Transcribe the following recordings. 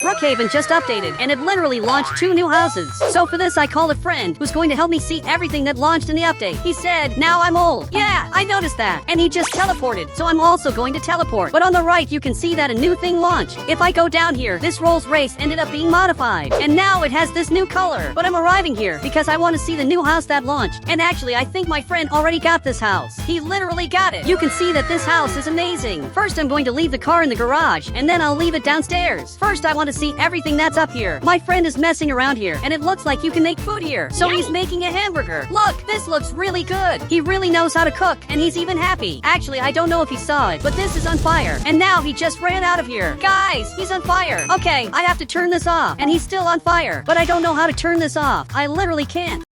Brookhaven just updated, and it literally launched 2 new houses. So for this I called a friend who's going to help me see everything that launched in the update. He said, now I'm old. Yeah, I noticed that. And he just teleported, so I'm also going to teleport. But on the right you can see that a new thing launched. If I go down here, this Rolls Royce ended up being modified, and now it has this new color. But I'm arriving here because I want to see the new house that launched. And actually I think my friend already got this house. He literally got it. You can see that this house is amazing. First I'm going to leave the car in the garage, and then I'll leave it downstairs. First I want to see everything that's up here. My friend is messing around here, and it looks like you can make food here. So he's making a hamburger. Look, this looks really good. He really knows how to cook, and he's even happy. Actually, I don't know if he saw it, but this is on fire. And now he just ran out of here. Guys, he's on fire. Okay, I have to turn this off, and he's still on fire. But I don't know how to turn this off. I literally can't.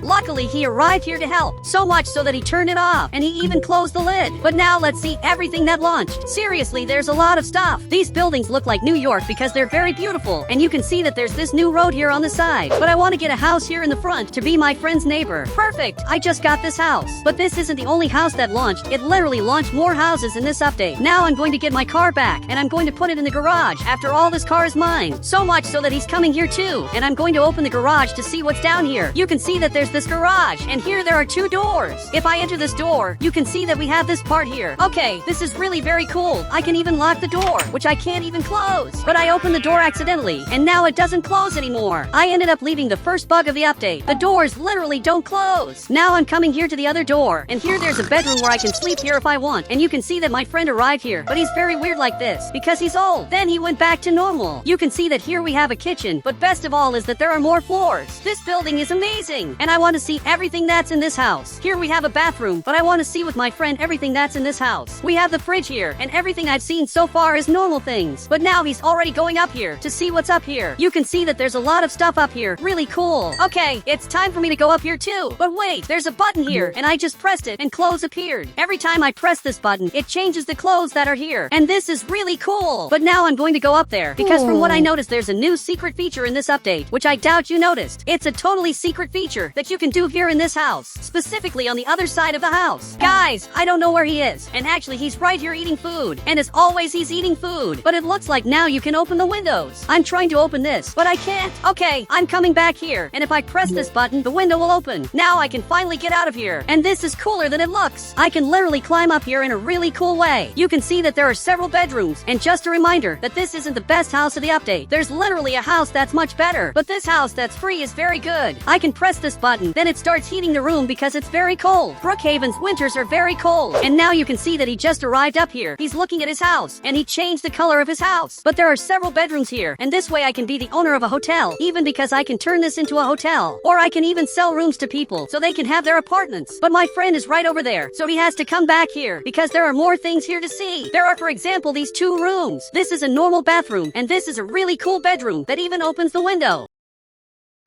Luckily, he arrived here to help, so much so that he turned it off, and he even closed the lid. But now let's see everything that launched. Seriously, there's a lot of stuff. These buildings look like New York because they're very beautiful, and you can see that there's this new road here on the side. But I want to get a house here in the front to be my friend's neighbor. Perfect! I just got this house. But this isn't the only house that launched. It literally launched more houses in this update. Now I'm going to get my car back, and I'm going to put it in the garage. After all, this car is mine. So much so that he's coming here too, and I'm going to open the garage to see what's down here. You can see that there's this garage, and here there are 2 doors. If I enter this door, you can see that we have this part here. Okay, this is really very cool. I can even lock the door, which I can't even close. But I opened the door accidentally, and now it doesn't close anymore. I ended up leaving the first bug of the update. The doors literally don't close. Now I'm coming here to the other door, and here there's a bedroom where I can sleep here if I want. And you can see that my friend arrived here, but he's very weird like this because he's old. Then he went back to normal. You can see that here we have a kitchen, but best of all is that there are more floors. This building is amazing, and I want to see everything that's in this house. Here we have a bathroom, but I want to see with my friend everything that's in this house. We have the fridge here, and everything I've seen so far is normal things. But now he's already going up here to see what's up here. You can see that there's a lot of stuff up here. Really cool. Okay, it's time for me to go up here too. But wait, there's a button here, and I just pressed it, and clothes appeared. Every time I press this button, it changes the clothes that are here. And this is really cool. But now I'm going to go up there, because from what I noticed, there's a new secret feature in this update, which I doubt you noticed. It's a totally secret feature that you can do here in this house, specifically on the other side of the house. Guys, I don't know where he is, and actually he's right here eating food, and as always he's eating food, but it looks like now you can open the windows. I'm trying to open this, but I can't. Okay, I'm coming back here, and if I press this button, the window will open. Now I can finally get out of here, and this is cooler than it looks. I can literally climb up here in a really cool way. You can see that there are several bedrooms, and just a reminder that this isn't the best house of the update. There's literally a house that's much better, but this house that's free is very good. I can press this button, then it starts heating the room because it's very cold. Brookhaven's winters are very cold. And now you can see that he just arrived up here. He's looking at his house, and he changed the color of his house. But there are several bedrooms here, and this way I can be the owner of a hotel, even because I can turn this into a hotel. Or I can even sell rooms to people so they can have their apartments. But my friend is right over there, so he has to come back here because there are more things here to see. There are, for example, these 2 rooms. This is a normal bathroom, and this is a really cool bedroom that even opens the window.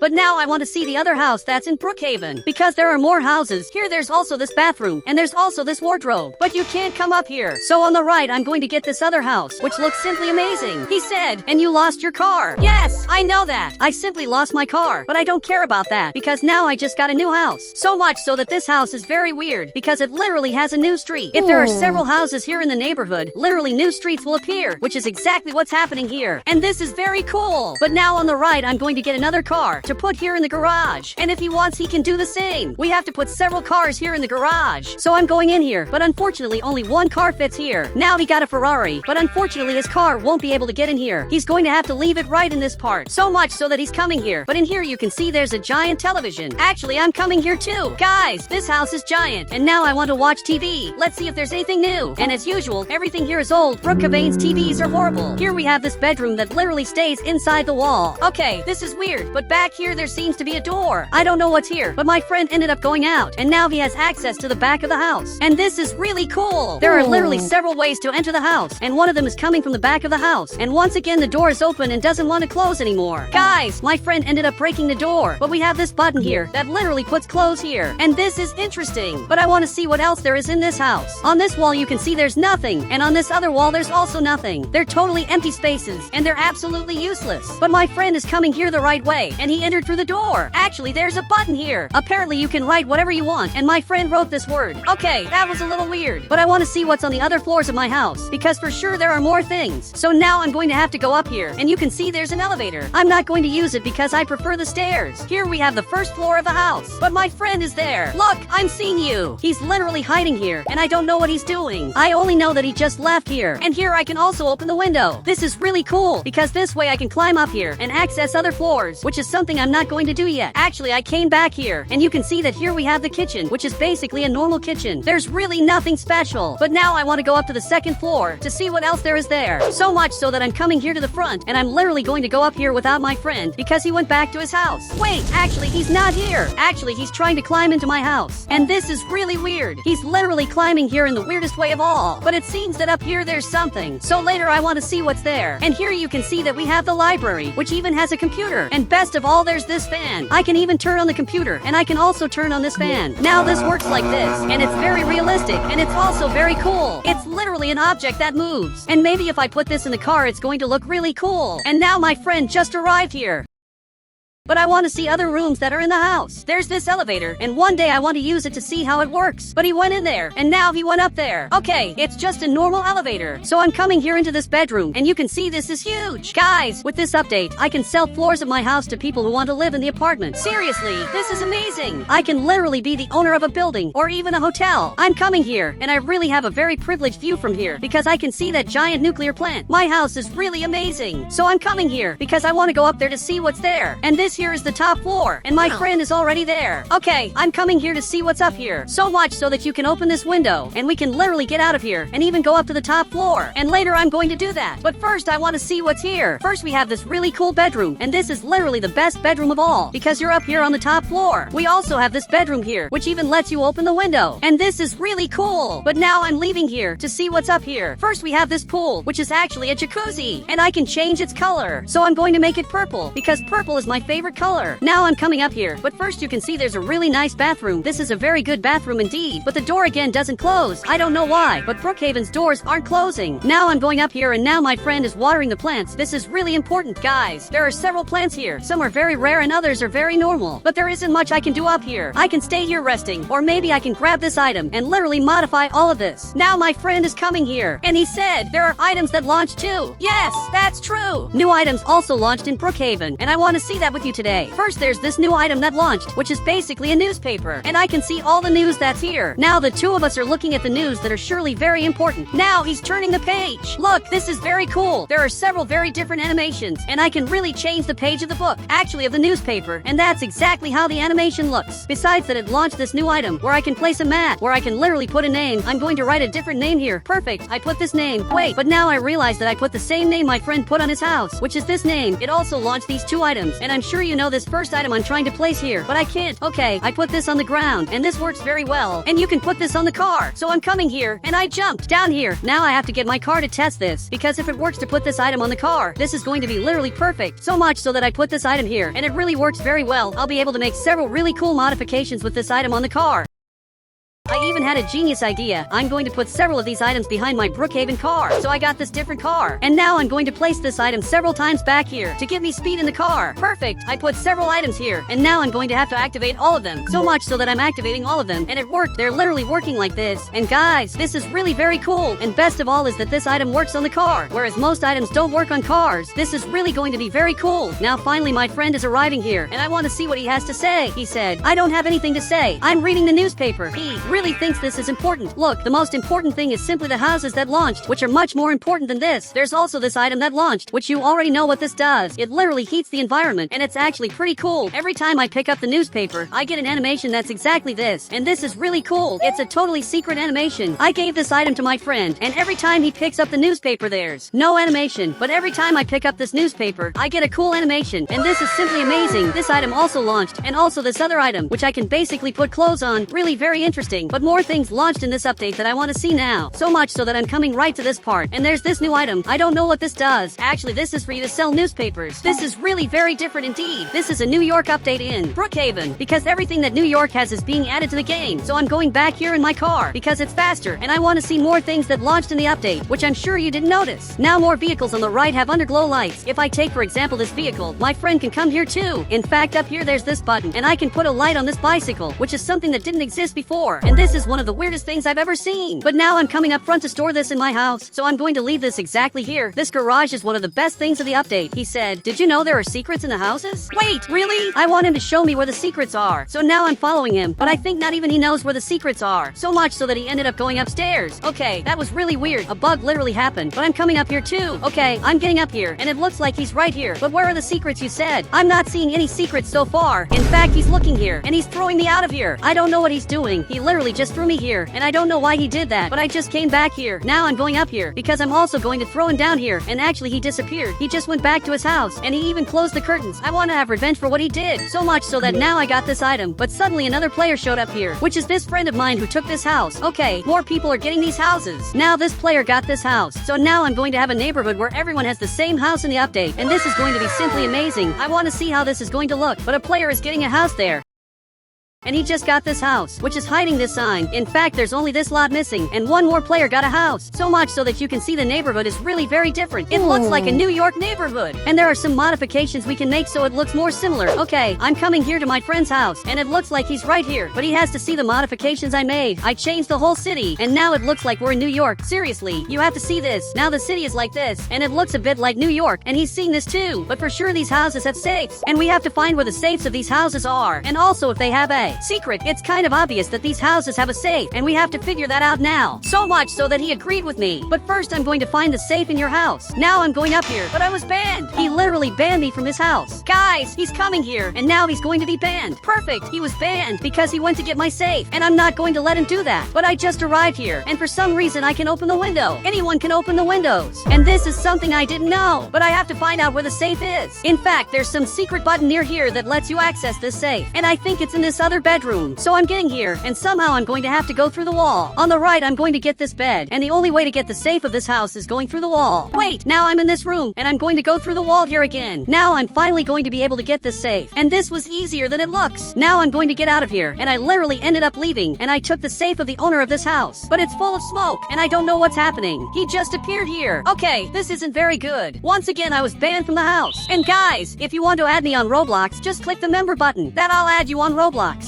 But now I want to see the other house that's in Brookhaven, because there are more houses. Here there's also this bathroom, and there's also this wardrobe. But you can't come up here. So on the right, I'm going to get this other house, which looks simply amazing. He said, and you lost your car. Yes, I know that. I simply lost my car, but I don't care about that, because now I just got a new house. So much so that this house is very weird, because it literally has a new street. If there are several houses here in the neighborhood, literally new streets will appear, which is exactly what's happening here. And this is very cool. But now on the right, I'm going to get another car to put here in the garage, and if he wants he can do the same. We have to put several cars here in the garage, so I'm going in here, but unfortunately only 1 car fits here. Now he got a Ferrari, but unfortunately his car won't be able to get in here. He's going to have to leave it right in this part, so much so that he's coming here. But in here you can see there's a giant television. Actually, I'm coming here too. Guys, this house is giant, and now I want to watch TV. Let's see if there's anything new. And as usual, everything here is old. Brookhaven's TVs are horrible. Here we have this bedroom that literally stays inside the wall. Okay, this is weird, but back here there's seems to be a door. I don't know what's here, but my friend ended up going out, and now he has access to the back of the house. And this is really cool. There are literally several ways to enter the house, and one of them is coming from the back of the house. And once again, the door is open and doesn't want to close anymore. Guys, my friend ended up breaking the door, but we have this button here that literally puts close here. And this is interesting, but I want to see what else there is in this house. On this wall, you can see there's nothing, and on this other wall, there's also nothing. They're totally empty spaces, and they're absolutely useless. But my friend is coming here the right way, and he entered through the door. Actually, there's a button here. Apparently, you can write whatever you want, and my friend wrote this word. Okay, that was a little weird, but I want to see what's on the other floors of my house, because for sure there are more things. So now I'm going to have to go up here, and you can see there's an elevator. I'm not going to use it because I prefer the stairs. Here we have the first floor of the house, but my friend is there. Look, I'm seeing you. He's literally hiding here, and I don't know what he's doing. I only know that he just left here. And here I can also open the window. This is really cool, because this way I can climb up here and access other floors, which is something I'm not going to do yet. Actually, I came back here, and you can see that here we have the kitchen, which is basically a normal kitchen. There's really nothing special. But now I want to go up to the second floor to see what else there is there. So much so that I'm coming here to the front, and I'm literally going to go up here without my friend because he went back to his house. Wait, actually, he's not here. Actually, he's trying to climb into my house. And this is really weird. He's literally climbing here in the weirdest way of all. But it seems that up here there's something. So later I want to see what's there. And here you can see that we have the library, which even has a computer. And best of all, there's this fan. I can even turn on the computer, and I can also turn on this fan. Now this works like this, and it's very realistic, and it's also very cool. It's literally an object that moves. And maybe if I put this in the car, it's going to look really cool. And now my friend just arrived here. But I want to see other rooms that are in the house. There's this elevator, and one day I want to use it to see how it works. But he went in there, and now he went up there. Okay, it's just a normal elevator. So I'm coming here into this bedroom, and you can see this is huge. Guys, with this update, I can sell floors of my house to people who want to live in the apartment. Seriously, this is amazing. I can literally be the owner of a building, or even a hotel. I'm coming here, and I really have a very privileged view from here, because I can see that giant nuclear plant. My house is really amazing. So I'm coming here, because I want to go up there to see what's there. And this here is the top floor, and my friend is already there. Okay, I'm coming here to see what's up here. So much so that you can open this window, and we can literally get out of here, and even go up to the top floor. And later I'm going to do that. But first I want to see what's here. First we have this really cool bedroom, and this is literally the best bedroom of all, because you're up here on the top floor. We also have this bedroom here, which even lets you open the window. And this is really cool. But now I'm leaving here to see what's up here. First we have this pool, which is actually a jacuzzi, and I can change its color. So I'm going to make it purple, because purple is my favorite color. Now I'm coming up here, but first you can see there's a really nice bathroom. This is a very good bathroom indeed, but the door again doesn't close. I don't know why, but Brookhaven's doors aren't closing. Now I'm going up here, and now my friend is watering the plants. This is really important, guys. There are several plants here. Some are very rare and others are very normal, but there isn't much I can do up here. I can stay here resting, or maybe I can grab this item and literally modify all of this. Now my friend is coming here, and he said there are items that launch too. Yes, that's true. New items also launched in Brookhaven, and I want to see that with you today. First, there's this new item that launched, which is basically a newspaper, and I can see all the news that's here. Now the two of us are looking at the news that are surely very important. Now he's turning the page. Look, this is very cool. There are several very different animations, and I can really change the page of the book, actually of the newspaper, and that's exactly how the animation looks. Besides that, it launched this new item where I can place a mat, where I can literally put a name. I'm going to write a different name here. Perfect. I put this name. Wait, but now I realize that I put the same name my friend put on his house, which is this name. It also launched these two items, and I'm sure you know this first item I'm trying to place here, but I can't. Okay, I put this on the ground, and this works very well. And you can put this on the car. So I'm coming here, and I jumped down here. Now I have to get my car to test this, because if it works to put this item on the car, this is going to be literally perfect. So much so that I put this item here, and it really works very well. I'll be able to make several really cool modifications with this item on the car. I even had a genius idea. I'm going to put several of these items behind my Brookhaven car. So I got this different car. And now I'm going to place this item several times back here to give me speed in the car. Perfect. I put several items here. And now I'm going to have to activate all of them. So much so that I'm activating all of them. And it worked. They're literally working like this. And guys, this is really very cool. And best of all is that this item works on the car, whereas most items don't work on cars. This is really going to be very cool. Now finally my friend is arriving here, and I want to see what he has to say. He said, I don't have anything to say. I'm reading the newspaper. He really thinks this is important. Look, the most important thing is simply the houses that launched, which are much more important than this. There's also this item that launched, which you already know what this does. It literally heats the environment, and it's actually pretty cool. Every time I pick up the newspaper, I get an animation that's exactly this, and this is really cool. It's a totally secret animation. I gave this item to my friend, and every time he picks up the newspaper, there's no animation, but every time I pick up this newspaper, I get a cool animation, and this is simply amazing. This item also launched, and also this other item, which I can basically put clothes on. Really very interesting. but more things launched in this update that I want to see now. So much so that I'm coming right to this part. And there's this new item. I don't know what this does. Actually, this is for you to sell newspapers. This is really very different indeed. This is a New York update in Brookhaven, because everything that New York has is being added to the game. So I'm going back here in my car because it's faster, and I want to see more things that launched in the update, which I'm sure you didn't notice. Now more vehicles on the right have underglow lights. If I take for example this vehicle, my friend can come here too. In fact, up here there's this button, and I can put a light on this bicycle, which is something that didn't exist before. And this is one of the weirdest things I've ever seen. But now I'm coming up front to store this in my house, so I'm going to leave this exactly here. This garage is one of the best things of the update. He said, did you know there are secrets in the houses? Wait, really? I want him to show me where the secrets are. So now I'm following him, but I think not even he knows where the secrets are. So much so that he ended up going upstairs. Okay, that was really weird. A bug literally happened, but I'm coming up here too. Okay, I'm getting up here, and it looks like he's right here. But where are the secrets you said? I'm not seeing any secrets so far. In fact, he's looking here, and he's throwing me out of here. I don't know what he's doing. He literally just threw me here, and I don't know why he did that, but I just came back here. Now I'm going up here, because I'm also going to throw him down here, and actually he disappeared. He just went back to his house, and he even closed the curtains. I want to have revenge for what he did. So much so that now I got this item, but suddenly another player showed up here, which is this friend of mine who took this house. Okay, more people are getting these houses. Now this player got this house, so now I'm going to have a neighborhood where everyone has the same house in the update, and this is going to be simply amazing. I want to see how this is going to look, but a player is getting a house there. And he just got this house, which is hiding this sign. In fact, there's only this lot missing, and one more player got a house. So much so that you can see the neighborhood is really very different. It looks like a New York neighborhood. And there are some modifications we can make so it looks more similar. Okay, I'm coming here to my friend's house, and it looks like he's right here. But he has to see the modifications I made. I changed the whole city, and now it looks like we're in New York. Seriously, you have to see this. Now the city is like this, and it looks a bit like New York, and he's seeing this too. But for sure these houses have safes, and we have to find where the safes of these houses are. And also if they have a secret. It's kind of obvious that these houses have a safe, and we have to figure that out now. So much so that he agreed with me. But first I'm going to find the safe in your house. Now I'm going up here, but I was banned. He literally banned me from his house. Guys, he's coming here, and now he's going to be banned. Perfect, he was banned because he went to get my safe, and I'm not going to let him do that. But I just arrived here, and for some reason I can open the window. Anyone can open the windows. And this is something I didn't know, but I have to find out where the safe is. In fact, there's some secret button near here that lets you access this safe, and I think it's in this other bedroom. So I'm getting here, and somehow I'm going to have to go through the wall. On the right, I'm going to get this bed, and the only way to get the safe of this house is going through the wall. Wait, now I'm in this room, and I'm going to go through the wall here again. Now I'm finally going to be able to get this safe, and this was easier than it looks. Now I'm going to get out of here, and I literally ended up leaving, and I took the safe of the owner of this house. But it's full of smoke, and I don't know what's happening. He just appeared here. Okay, this isn't very good. Once again, I was banned from the house. And guys, if you want to add me on Roblox, just click the member button. Then I'll add you on Roblox.